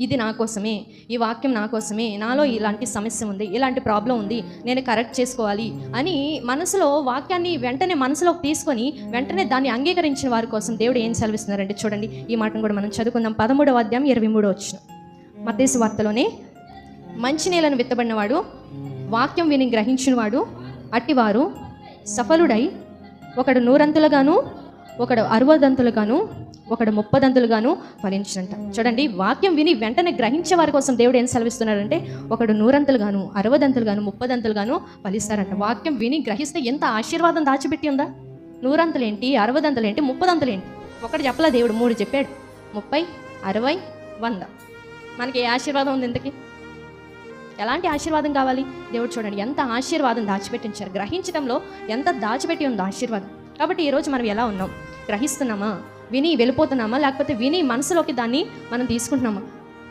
ఇది నా కోసమే, ఈ వాక్యం నా కోసమే, నాలో ఇలాంటి సమస్య ఉంది, ఇలాంటి ప్రాబ్లం ఉంది, నేను కరెక్ట్ చేసుకోవాలి అని మనసులో వాక్యాన్ని వెంటనే మనసులోకి తీసుకొని వెంటనే దాన్ని అంగీకరించిన వారి కోసం దేవుడు ఏం సెలవిస్తున్నారంటే చూడండి, ఈ మాటను కూడా మనం చదువుకుందాం. 13వ అధ్యాయం 23వ వచనం మత్తయి సువార్తలోనే, మంచి నేలను విత్తబడినవాడు వాక్యం విని గ్రహించినవాడు అట్టివారు సఫలుడై ఒకడు 100 ఒకడు 60 ఒకడు 30 ఫలించినంట. చూడండి, వాక్యం విని వెంటనే గ్రహించే వారి కోసం దేవుడు ఏం సెలవిస్తున్నాడంటే ఒకడు 100 60 30 ఫలిస్తారంట. వాక్యం విని గ్రహిస్తే ఎంత ఆశీర్వాదం దాచిపెట్టి ఉందా. 100 ఏంటి, 60 ఏంటి, 30 ఏంటి, ఒకటి చెప్పలా దేవుడు, 3 చెప్పాడు. 30 60 100. మనకి ఏ ఆశీర్వాదం ఉంది ఇంతకీ? ఎలాంటి ఆశీర్వాదం కావాలి? దేవుడు చూడండి ఎంత ఆశీర్వాదం దాచిపెట్టించారు, గ్రహించడంలో ఎంత దాచిపెట్టి ఉందో ఆశీర్వాదం. కాబట్టి ఈరోజు మనం ఎలా ఉన్నాం? గ్రహిస్తున్నామా? విని వెళ్ళిపోతున్నామా? లేకపోతే విని మనసులోకి దాన్ని మనం తీసుకుంటున్నామా?